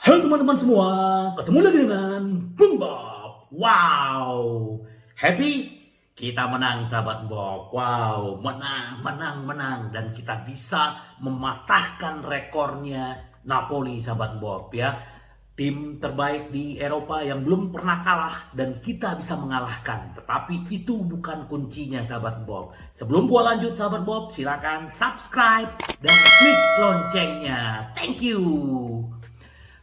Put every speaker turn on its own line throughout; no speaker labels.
Halo teman-teman semua, ketemu lagi dengan Bung Bob. Wow, happy? Kita menang sahabat Bob. Wow, menang, menang, menang. Dan kita bisa mematahkan rekornya Napoli sahabat Bob ya. Tim terbaik di Eropa yang belum pernah kalah dan kita bisa mengalahkan. Tetapi itu bukan kuncinya sahabat Bob. Sebelum gua lanjut sahabat Bob, silakan subscribe dan klik loncengnya. Thank you.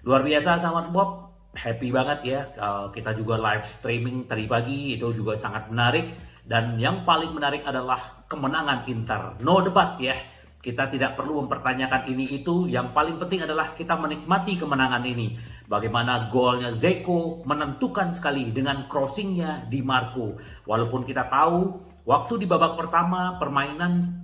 Luar biasa sahabat Bob, happy banget ya. Kita juga live streaming tadi pagi, itu juga sangat menarik. Dan yang paling menarik adalah kemenangan Inter. No debat ya. Kita tidak perlu mempertanyakan ini itu. Yang paling penting adalah kita menikmati kemenangan ini. Bagaimana golnya Zeko menentukan sekali dengan crossingnya Di Marco. Walaupun kita tahu waktu di babak pertama permainan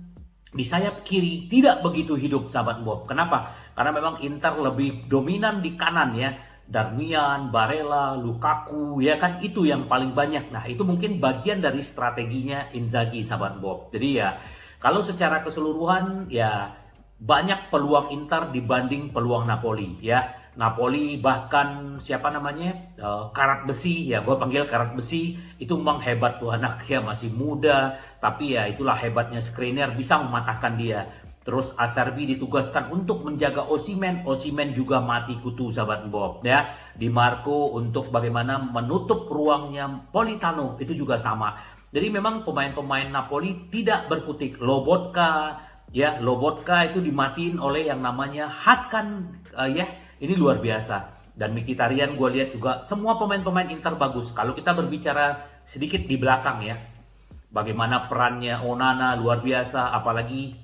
di sayap kiri tidak begitu hidup sahabat Bob. Kenapa? Karena memang Inter lebih dominan di kanan ya. Darmian, Barella, Lukaku ya kan itu yang paling banyak. Nah, itu mungkin bagian dari strateginya Inzaghi sahabat Bob. Jadi ya kalau secara keseluruhan ya banyak peluang Inter dibanding peluang Napoli ya. Napoli bahkan siapa namanya karat besi ya, gue panggil karat besi itu memang hebat tuh anak ya, masih muda tapi ya itulah hebatnya Skriniar bisa mematahkan dia. Terus Acerbi ditugaskan untuk menjaga Osimhen, Osimhen juga mati kutu sahabat Bob ya. Di Marco untuk bagaimana menutup ruangnya Politano itu juga sama. Jadi memang pemain-pemain Napoli tidak berkutik. Lobotka ya, Lobotka itu dimatiin oleh yang namanya Hakan ya. Ini luar biasa. Dan Mkhitaryan gue lihat juga semua pemain-pemain Inter bagus. Kalau kita berbicara sedikit di belakang ya, bagaimana perannya Onana luar biasa, apalagi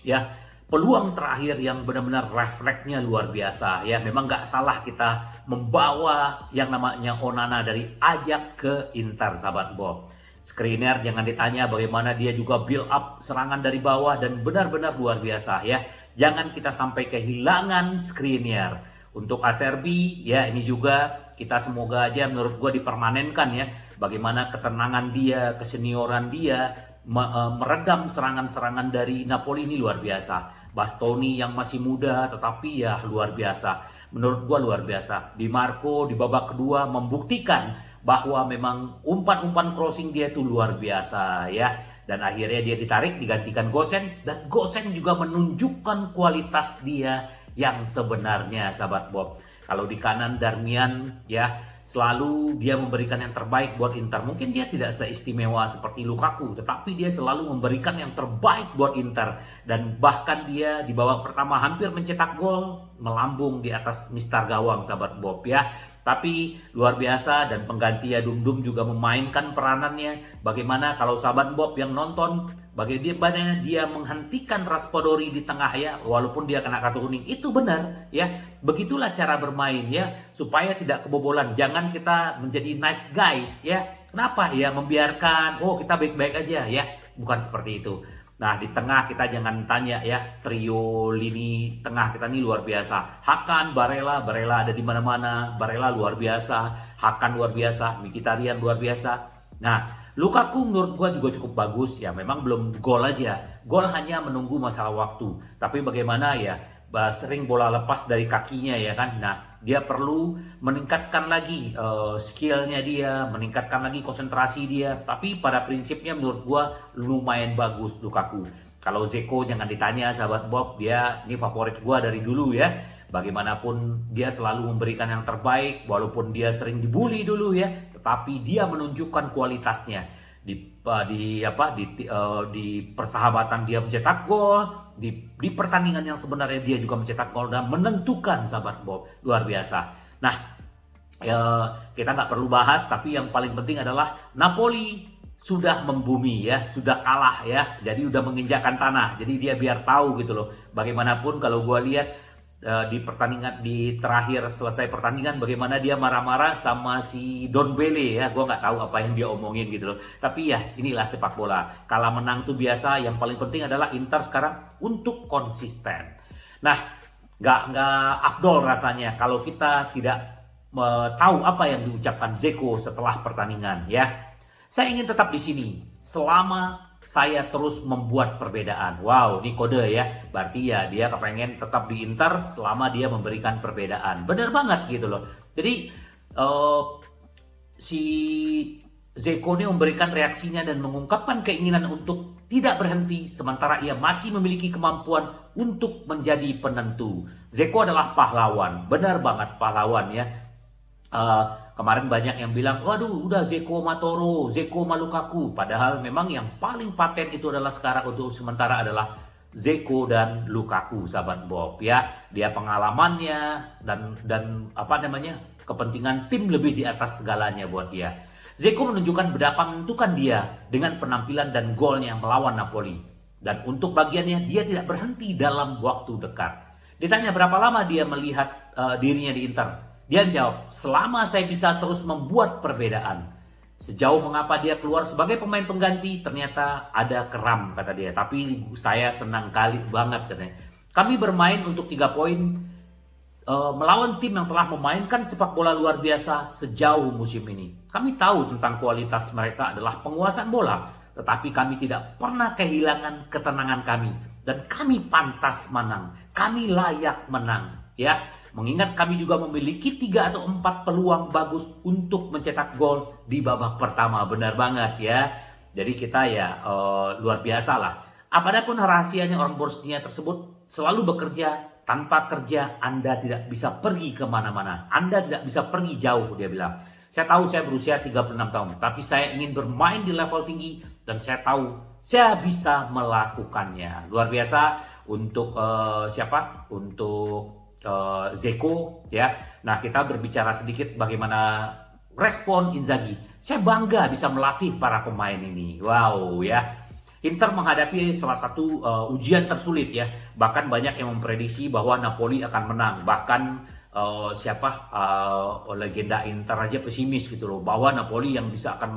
ya peluang terakhir yang benar-benar refleksnya luar biasa ya. Memang nggak salah kita membawa yang namanya Onana dari Ajax ke Inter sahabat Bob. Skriniar jangan ditanya bagaimana dia juga build up serangan dari bawah dan benar-benar luar biasa ya. Jangan kita sampai kehilangan Skriniar. Untuk Acerbi ya ini juga kita semoga aja menurut gue dipermanenkan ya. Bagaimana ketenangan dia, kesenioran dia meredam serangan-serangan dari Napoli ini luar biasa. Bastoni yang masih muda tetapi ya luar biasa. Menurut gue luar biasa. Di Marco di babak kedua membuktikan bahwa memang umpan-umpan crossing dia itu luar biasa ya. Dan akhirnya dia ditarik digantikan Gosens dan Gosens juga menunjukkan kualitas dia yang sebenarnya sahabat Bob. Kalau di kanan Darmian ya selalu dia memberikan yang terbaik buat Inter. Mungkin dia tidak seistimewa seperti Lukaku, tetapi dia selalu memberikan yang terbaik buat Inter. Dan bahkan dia di babak pertama hampir mencetak gol, melambung di atas mistar gawang sahabat Bob ya. Tapi luar biasa dan pengganti ya Dum juga memainkan peranannya. Bagaimana kalau sahabat Bob yang nonton, bagaimana dia menghentikan Raspadori di tengah ya, walaupun dia kena kartu kuning. Itu benar ya. Begitulah cara bermain ya, supaya tidak kebobolan. Jangan kita menjadi nice guys ya. Kenapa ya membiarkan oh kita baik-baik aja ya. Bukan seperti itu. Nah di tengah kita jangan tanya ya, trio lini tengah kita ini luar biasa. Hakan, Barella ada di mana-mana. Barella luar biasa, Hakan luar biasa, Mkhitaryan luar biasa. Nah Lukaku menurut gue juga cukup bagus ya, memang belum gol aja. Gol hanya menunggu masalah waktu. Tapi bagaimana ya, sering bola lepas dari kakinya ya kan. Nah dia perlu meningkatkan lagi skillnya dia, meningkatkan lagi konsentrasi dia. Tapi pada prinsipnya menurut gua lumayan bagus Lukaku. Kalau Zeko jangan ditanya sahabat Bob, dia ini favorit gua dari dulu ya. Bagaimanapun dia selalu memberikan yang terbaik, walaupun dia sering dibully dulu ya, tetapi dia menunjukkan kualitasnya di persahabatan dia mencetak gol, di pertandingan yang sebenarnya dia juga mencetak gol dan menentukan sahabat Bob luar biasa. Nah kita nggak perlu bahas, tapi yang paling penting adalah Napoli sudah membumi ya, sudah kalah ya, jadi udah menginjakan tanah. Jadi dia biar tahu gitu loh. Bagaimanapun kalau gue lihat di pertandingan di terakhir selesai pertandingan bagaimana dia marah-marah sama si Don Bele ya, gue nggak tahu apa yang dia omongin gitu loh. Tapi ya inilah sepak bola, kalah menang tuh biasa. Yang paling penting adalah Inter sekarang untuk konsisten. Nah nggak afdol rasanya kalau kita tidak tahu apa yang diucapkan Zeko setelah pertandingan ya. Saya ingin tetap di sini selama saya terus membuat perbedaan. Wow, ini kode ya. Berarti ya dia kepengen tetap di Inter selama dia memberikan perbedaan. Bener banget gitu loh. Jadi si Zeko ini memberikan reaksinya dan mengungkapkan keinginan untuk tidak berhenti sementara ia masih memiliki kemampuan untuk menjadi penentu. Zeko adalah pahlawan, benar banget pahlawan ya. Kemarin banyak yang bilang, waduh udah Zeko sama Toro, Zeko sama Lukaku. Padahal memang yang paling paten itu adalah sekarang untuk sementara adalah Zeko dan Lukaku, sahabat Bob ya. Dia pengalamannya dan apa namanya kepentingan tim lebih di atas segalanya buat dia. Zeko menunjukkan betapa menentukan dia dengan penampilan dan golnya melawan Napoli. Dan untuk bagiannya dia tidak berhenti dalam waktu dekat. Ditanya berapa lama dia melihat dirinya di Inter. Dia menjawab, selama saya bisa terus membuat perbedaan. Sejauh mengapa dia keluar sebagai pemain pengganti, ternyata ada keram kata dia. Tapi saya senang kali banget katanya. Kami bermain untuk 3 poin melawan tim yang telah memainkan sepak bola luar biasa sejauh musim ini. Kami tahu tentang kualitas mereka adalah penguasaan bola, tetapi kami tidak pernah kehilangan ketenangan kami dan kami pantas menang. Kami layak menang, ya. Mengingat kami juga memiliki 3 atau 4 peluang bagus untuk mencetak gol di babak pertama. Benar banget ya. Jadi kita ya luar biasa lah. Apapun rahasianya orang Bosnia tersebut selalu bekerja. Tanpa kerja Anda tidak bisa pergi kemana-mana. Anda tidak bisa pergi jauh, dia bilang. Saya tahu saya berusia 36 tahun, tapi saya ingin bermain di level tinggi dan saya tahu saya bisa melakukannya. Luar biasa untuk siapa? Untuk Zeko ya. Nah, kita berbicara sedikit bagaimana respon Inzaghi. Saya bangga bisa melatih para pemain ini. Wow ya. Inter menghadapi salah satu ujian tersulit ya. Bahkan banyak yang memprediksi bahwa Napoli akan menang. Bahkan legenda Inter aja pesimis gitu loh, bahwa Napoli yang bisa akan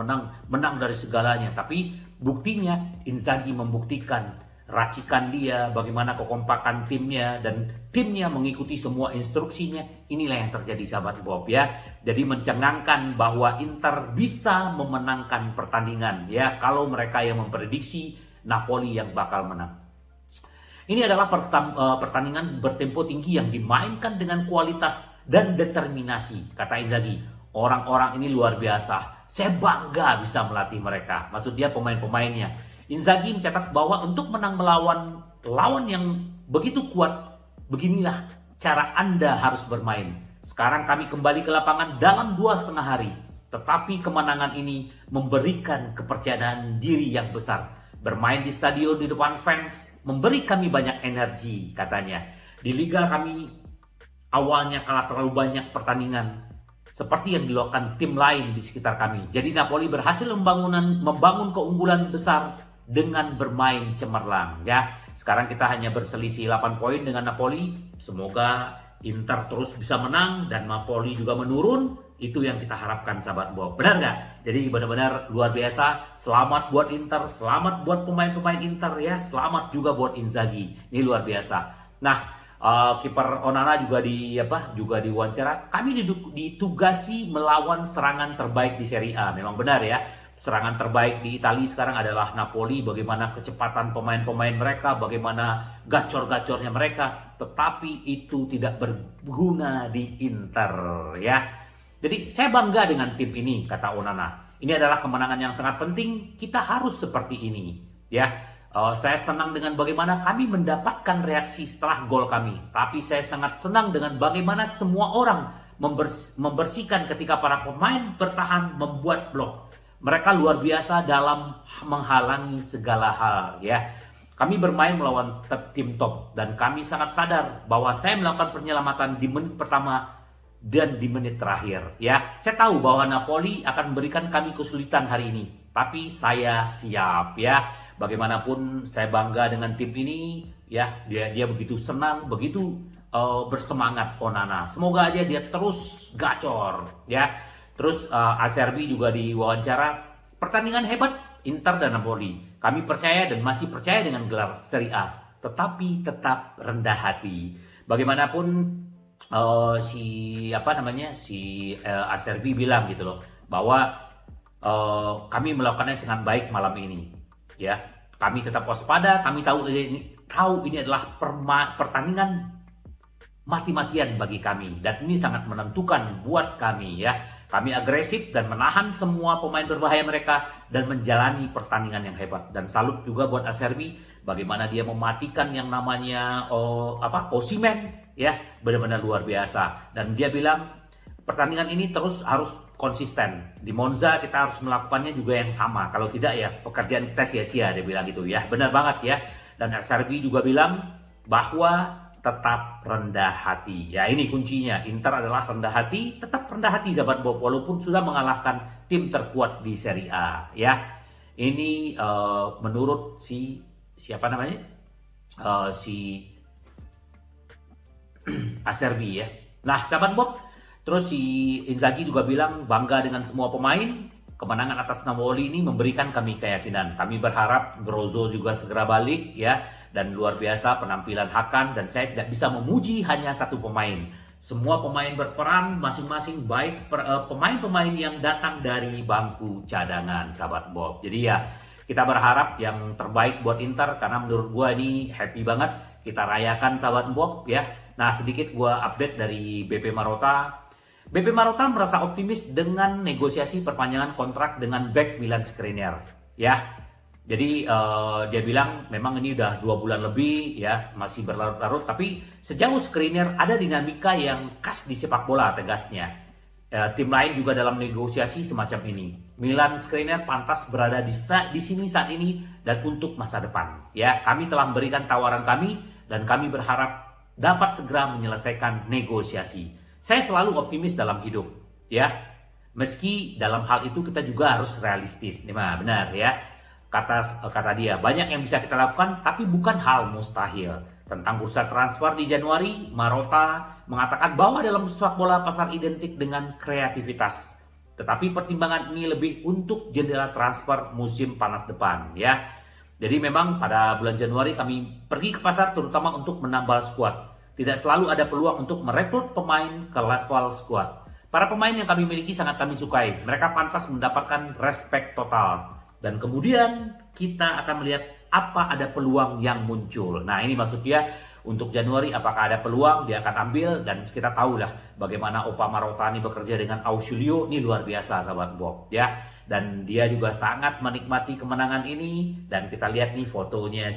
menang dari segalanya. Tapi buktinya Inzaghi membuktikan racikan dia, bagaimana kekompakan timnya dan timnya mengikuti semua instruksinya. Inilah yang terjadi sahabat Bob ya. Jadi mencengangkan bahwa Inter bisa memenangkan pertandingan ya kalau mereka yang memprediksi Napoli yang bakal menang. Ini adalah pertandingan bertempo tinggi yang dimainkan dengan kualitas dan determinasi, kata Inzaghi. Orang-orang ini luar biasa. Saya bangga bisa melatih mereka. Maksud dia pemain-pemainnya. Inzaghi mencatat bahwa untuk menang melawan lawan yang begitu kuat, beginilah cara Anda harus bermain. Sekarang kami kembali ke lapangan dalam 2,5 hari. Tetapi kemenangan ini memberikan kepercayaan diri yang besar. Bermain di stadion di depan fans memberi kami banyak energi, katanya. Di liga kami awalnya kalah terlalu banyak pertandingan seperti yang dilakukan tim lain di sekitar kami. Jadi Napoli berhasil membangun keunggulan besar dengan bermain cemerlang ya. Sekarang kita hanya berselisih 8 poin dengan Napoli. Semoga Inter terus bisa menang dan Napoli juga menurun. Itu yang kita harapkan sahabat Bob. Benar nggak? Jadi benar-benar luar biasa. Selamat buat Inter, selamat buat pemain-pemain Inter ya. Selamat juga buat Inzaghi. Ini luar biasa. Nah, kiper Onana juga diwawancara. Kami ditugasi melawan serangan terbaik di Serie A. Memang benar ya. Serangan terbaik di Italia sekarang adalah Napoli. Bagaimana kecepatan pemain-pemain mereka, bagaimana gacor-gacornya mereka. Tetapi itu tidak berguna di Inter ya. Jadi saya bangga dengan tim ini, kata Onana. Ini adalah kemenangan yang sangat penting. Kita harus seperti ini ya. Saya senang dengan bagaimana kami mendapatkan reaksi setelah gol kami. Tapi saya sangat senang dengan bagaimana semua orang membersihkan ketika para pemain bertahan membuat blok. Mereka luar biasa dalam menghalangi segala hal ya. Kami bermain melawan tim top dan kami sangat sadar bahwa saya melakukan penyelamatan di menit pertama dan di menit terakhir ya. Saya tahu bahwa Napoli akan memberikan kami kesulitan hari ini, tapi saya siap ya. Bagaimanapun saya bangga dengan tim ini ya. Dia begitu senang, begitu bersemangat Onana. Semoga aja dia terus gacor ya. Terus Acerbi juga diwawancara, pertandingan hebat Inter dan Napoli. Kami percaya dan masih percaya dengan gelar Serie A, tetapi tetap rendah hati. Bagaimanapun si Acerbi bilang gitu loh, bahwa kami melakukannya sangat baik malam ini ya. Kami tetap waspada, kami tahu ini adalah pertandingan mati-matian bagi kami, dan ini sangat menentukan buat kami ya. Kami agresif dan menahan semua pemain berbahaya mereka dan menjalani pertandingan yang hebat. Dan salut juga buat Acerbi bagaimana dia mematikan yang namanya Osimhen ya, benar-benar luar biasa. Dan dia bilang pertandingan ini terus harus konsisten. Di Monza kita harus melakukannya juga yang sama. Kalau tidak ya pekerjaan kita sia-sia, dia bilang gitu ya. Benar banget ya. Dan Acerbi juga bilang bahwa tetap rendah hati. Ya ini kuncinya. Inter adalah rendah hati, tetap rendah hati sahabat Bob walaupun sudah mengalahkan tim terkuat di Serie A. Ya ini menurut siapa namanya si Acerbi ya. Nah sahabat Bob, terus si Inzaghi juga bilang bangga dengan semua pemain. Kemenangan atas Napoli ini memberikan kami keyakinan. Kami berharap Brozo juga segera balik ya. Dan luar biasa penampilan Hakan, dan saya tidak bisa memuji hanya satu pemain. Semua pemain berperan masing-masing, baik pemain-pemain yang datang dari bangku cadangan sahabat Bob. Jadi ya kita berharap yang terbaik buat Inter, karena menurut gua ini happy banget. Kita rayakan sahabat Bob ya. Nah sedikit gua update dari BP Marotta. BP Marotta merasa optimis dengan negosiasi perpanjangan kontrak dengan back Milan Skriniar ya. Jadi dia bilang memang ini udah 2 bulan lebih ya, masih berlarut-larut, tapi sejauh Skriniar ada dinamika yang khas di sepak bola tegasnya. Tim lain juga dalam negosiasi semacam ini. Milan Skriniar pantas berada di sini saat ini dan untuk masa depan. Ya, kami telah memberikan tawaran kami dan kami berharap dapat segera menyelesaikan negosiasi. Saya selalu optimis dalam hidup, ya. Meski dalam hal itu kita juga harus realistis, nah, benar ya. Kata dia, banyak yang bisa kita lakukan, tapi bukan hal mustahil. Tentang bursa transfer di Januari, Marotta mengatakan bahwa dalam sepak bola pasar identik dengan kreativitas. Tetapi pertimbangan ini lebih untuk jendela transfer musim panas depan, ya. Jadi memang pada bulan Januari kami pergi ke pasar terutama untuk menambal skuad. Tidak selalu ada peluang untuk merekrut pemain ke level skuad. Para pemain yang kami miliki sangat kami sukai. Mereka pantas mendapatkan respect total. Dan kemudian kita akan melihat apa ada peluang yang muncul. Nah ini maksudnya untuk Januari apakah ada peluang dia akan ambil, dan kita tahu lah bagaimana Opa Marotta ini bekerja dengan Ausilio, ini luar biasa sahabat Bob ya. Dan dia juga sangat menikmati kemenangan ini, dan kita lihat nih fotonya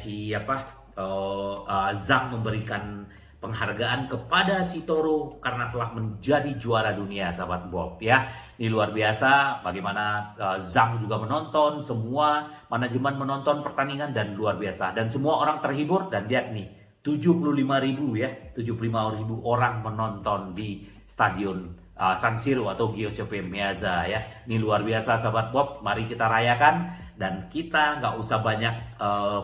Zhang memberikan penghargaan kepada si Toro karena telah menjadi juara dunia sahabat Bob ya. Ini luar biasa bagaimana Zhang juga menonton, semua manajemen menonton pertandingan dan luar biasa. Dan semua orang terhibur, dan lihat nih 75.000 ya, 75.000 orang menonton di stadion San Siro atau Giuseppe Meazza ya. Ini luar biasa sahabat Bob, mari kita rayakan dan kita nggak usah banyak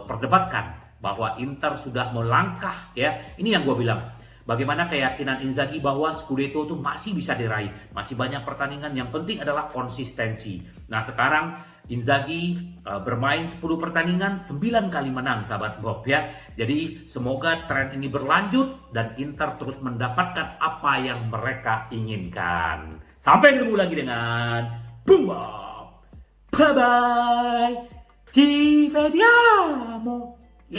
perdebatkan bahwa Inter sudah melangkah ya. Ini yang gue bilang. Bagaimana keyakinan Inzaghi bahwa Scudetto itu masih bisa diraih. Masih banyak pertandingan, yang penting adalah konsistensi. Nah sekarang Inzaghi bermain 10 pertandingan, 9 kali menang sahabat Bob ya. Jadi semoga tren ini berlanjut dan Inter terus mendapatkan apa yang mereka inginkan. Sampai ketemu lagi dengan Boom Bob. Bye bye. Ci vediamo.